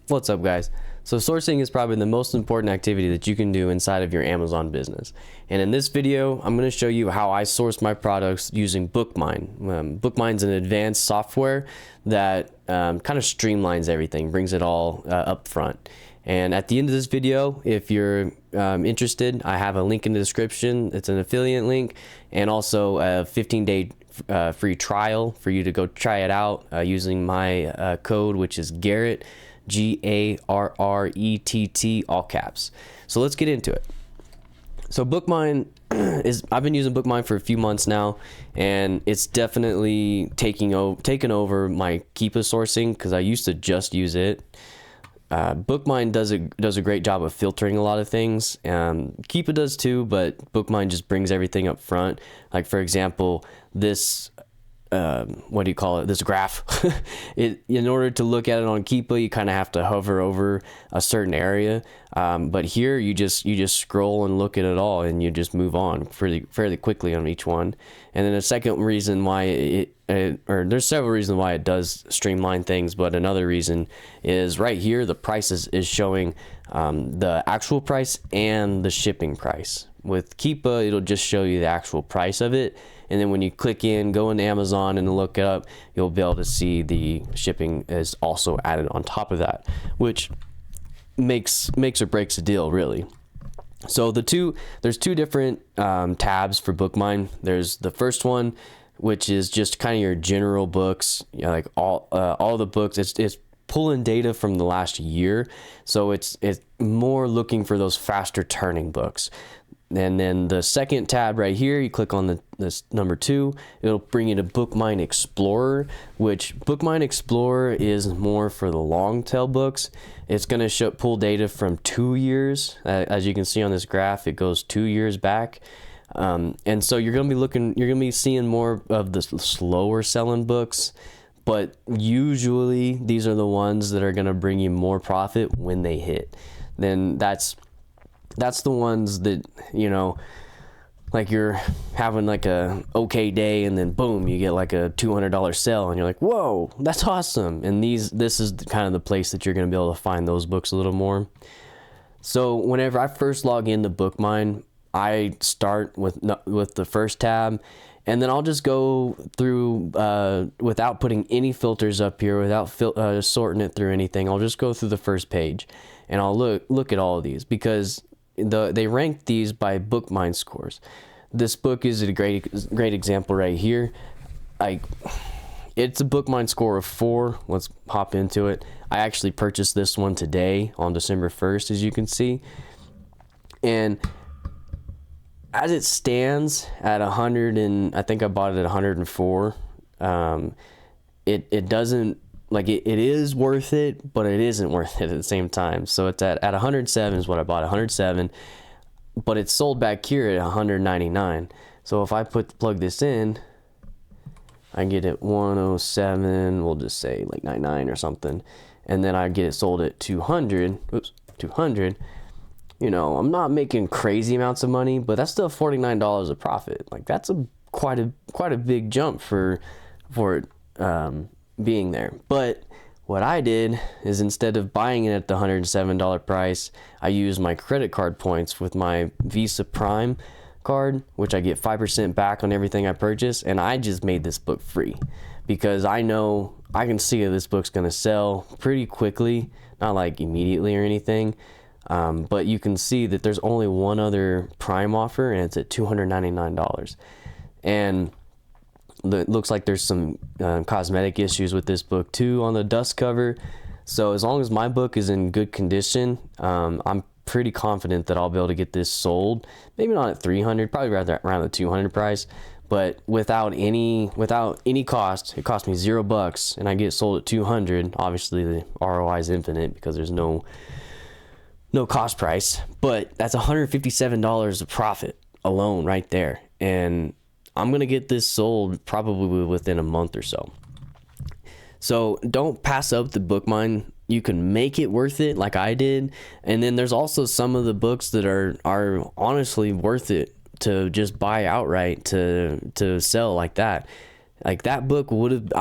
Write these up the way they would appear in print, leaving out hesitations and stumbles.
What's up, guys? So sourcing is probably the most important activity that you can do inside of your Amazon business. And in this video, I'm going to show you how I source my products using Bookmine. Bookmine's an advanced software that kind of streamlines everything, brings it all up front. And at the end of this video, if you're interested, I have a link in the description. It's an affiliate link and also a 15-day free trial for you to go try it out using my code, which is GARRETT, GARRETT, all caps. So let's get into it. So Bookmine I've been using Bookmine for a few months now, and it's definitely taken over my Keepa sourcing, because I used to just use it. Bookmine does a great job of filtering a lot of things. Keepa does too, but Bookmine just brings everything up front. Like, for example, this what do you call it, this graph. In order to look at it on Keepa, you kind of have to hover over a certain area, but here you just scroll and look at it all, and you just move on fairly quickly on each one. And then a second reason why or there's several reasons why it does streamline things, but another reason is right here the prices is showing the actual price and the shipping price. With Keepa, it'll just show you the actual price of it, and then when you click go into Amazon and look it up, you'll be able to see the shipping is also added on top of that, which makes or breaks the deal, really. So there's two different tabs for Bookmine. There's the first one, which is just kind of your general books, like all the books. It's pulling data from the last year, so it's more looking for those faster turning books. And then the second tab right here, you click on this number 2, it'll bring you to Bookmine Explorer, which Bookmine Explorer is more for the long tail books. It's going to pull data from 2 years. As you can see on this graph, it goes 2 years back. And so you're going to be seeing more of the slower selling books, but usually these are the ones that are going to bring you more profit when they hit. Then that's the ones that, like you're having like a okay day, and then boom, you get like a $200 sale, and you're like, whoa, that's awesome. And this is kind of the place that you're going to be able to find those books a little more. So whenever I first log into Bookmine, I start with the first tab, and then I'll just go through without putting any filters up here, without sorting it through anything. I'll just go through the first page, and I'll look at all of these, because they rank these by Bookmine scores. This book is a great example right here. It's a Bookmine score of 4. Let's hop into it. I actually purchased this one today on December 1st, as you can see. And as it stands at 100, and I think I bought it at 104, it doesn't, like, it is worth it, but it isn't worth it at the same time. So it's at 107 is what I bought, 107, but it's sold back here at 199. So if I plug this in, I get it 107, we'll just say like 99 or something, and then I get it sold at 200. I'm not making crazy amounts of money, but that's still $49 of profit. Like, that's quite a big jump for it being there. But what I did is, instead of buying it at the $107 price, I used my credit card points with my Visa Prime card, which I get 5% back on everything I purchase, and I just made this book free, because I know I can see that this book's going to sell pretty quickly, not like immediately or anything, but you can see that there's only one other Prime offer, and it's at $299. And it looks like there's some cosmetic issues with this book too on the dust cover. So as long as my book is in good condition, I'm pretty confident that I'll be able to get this sold. Maybe not at 300, probably rather around the 200 price, but without any cost. It cost me $0, and I get it sold at 200. Obviously the ROI is infinite, because there's no cost price, but that's $157 of profit alone right there. And I'm going to get this sold probably within a month or so. So don't pass up the Bookmine. You can make it worth it like I did. And then there's also some of the books that are honestly worth it to just buy outright to sell like that. Like that book I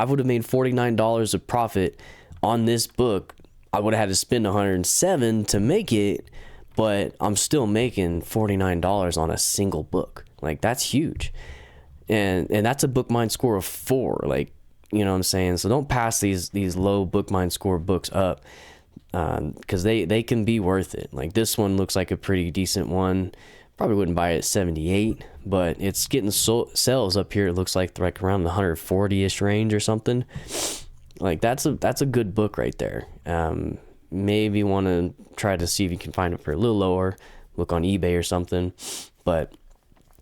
would have made $49 of profit on this book. I would have had to spend 107 to make it, but I'm still making $49 on a single book. Like, that's huge. And that's a Bookmine score of 4. Like, you know what I'm saying? So don't pass these low Bookmine score books up, because they can be worth it. Like, this one looks like a pretty decent one. Probably wouldn't buy it at 78, but it's getting sales up here. It looks like around the 140-ish range or something. Like, that's a good book right there. Maybe want to try to see if you can find it for a little lower. Look on eBay or something, but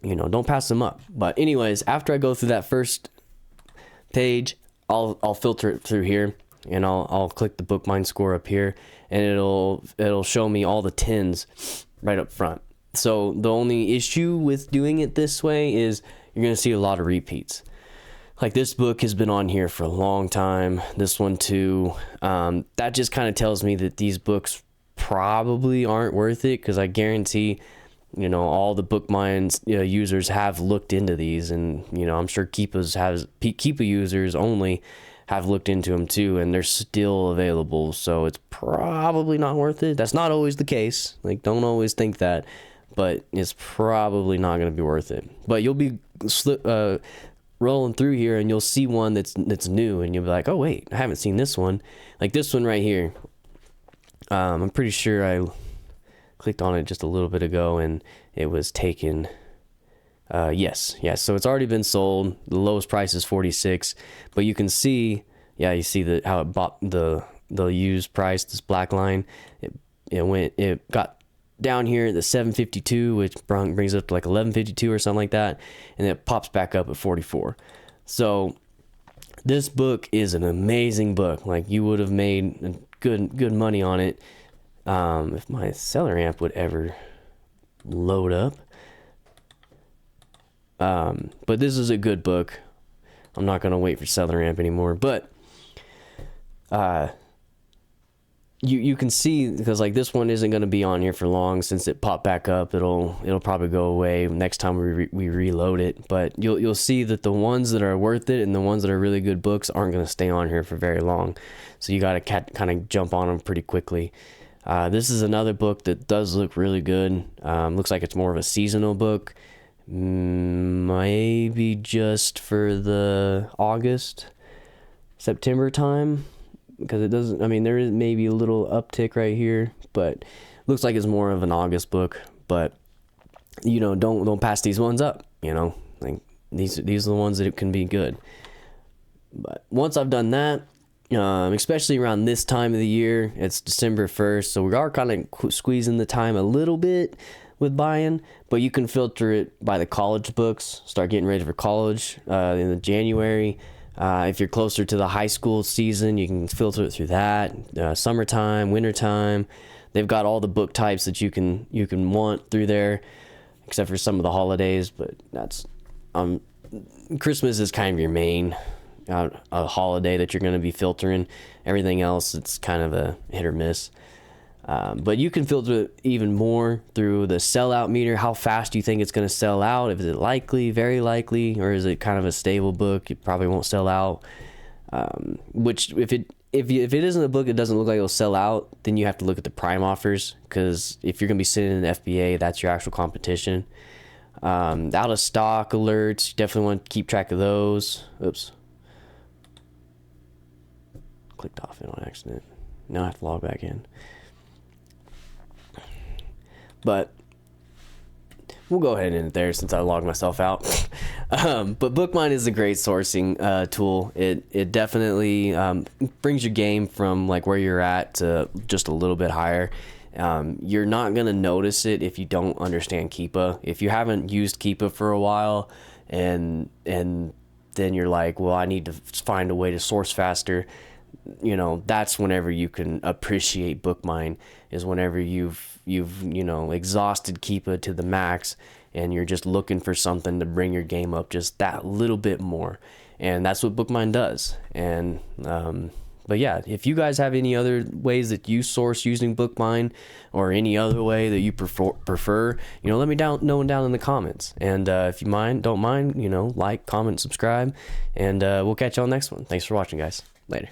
you know, don't pass them up. But anyways, after I go through that first page, I'll filter it through here, and I'll click the Bookmine score up here, and it'll show me all the 10s right up front. So the only issue with doing it this way is you're going to see a lot of repeats. Like, this book has been on here for a long time. This one too. That just kind of tells me that these books probably aren't worth it, because I guarantee, you know, all the Bookmine users have looked into these, and you know, I'm sure Keepa users only have looked into them too, and they're still available. So it's probably not worth it. That's not always the case. Like, don't always think that, but it's probably not going to be worth it. But you'll be rolling through here, and you'll see one that's new, and you'll be like, oh wait, I haven't seen this one. Like this one right here. I'm pretty sure I clicked on it just a little bit ago, and it was taken. Yes. So it's already been sold. The lowest price is 46, but you can see, you see how it bought the used price, this black line. It got down here at the 752, which brings it up to like 1152 or something like that, and it pops back up at 44. So this book is an amazing book. Like, you would have made good money on it if my seller amp would ever load up. But this is a good book. I'm not gonna wait for seller amp anymore, but you can see, because like this one isn't going to be on here for long, since it popped back up. It'll probably go away next time we reload it. But you'll see that the ones that are worth it and the ones that are really good books aren't going to stay on here for very long. So you got to kind of jump on them pretty quickly. This is another book that does look really good. Looks like it's more of a seasonal book, maybe just for the August, September time. Because it doesn't, I mean, there is maybe a little uptick right here, but looks like it's more of an August book. But you know, don't pass these ones up. You know, like these are the ones that it can be good. But once I've done that, especially around this time of the year, it's December 1st, so we are kind of squeezing the time a little bit with buying. But you can filter it by the college books. Start getting ready for college in the January. If you're closer to the high school season, you can filter it through that. Summertime, wintertime, they've got all the book types that you can want through there, except for some of the holidays. But that's Christmas is kind of your main a holiday that you're going to be filtering. Everything else, it's kind of a hit or miss. But you can filter it even more through the sellout meter. How fast do you think it's going to sell out? Is it likely, very likely, or is it kind of a stable book? It probably won't sell out. Which if it isn't a book that doesn't look like it'll sell out, then you have to look at the prime offers, because if you're going to be sitting in the FBA, that's your actual competition. Out of stock alerts, you definitely want to keep track of those. Oops. Clicked off it on accident. Now I have to log back in. But we'll go ahead and end it there since I logged myself out. But Bookmine is a great sourcing tool. It definitely brings your game from like where you're at to just a little bit higher. You're not going to notice it if you don't understand Keepa. If you haven't used Keepa for a while and then you're like, well, I need to find a way to source faster. You know, that's whenever you can appreciate Bookmine, is whenever you've exhausted Keepa to the max and you're just looking for something to bring your game up just that little bit more. And that's what Bookmine does. And but yeah, if you guys have any other ways that you source using Bookmine, or any other way that you prefer, let me know down in the comments. And if you don't mind, like, comment, subscribe, and we'll catch you on the next one. Thanks for watching, guys. Later.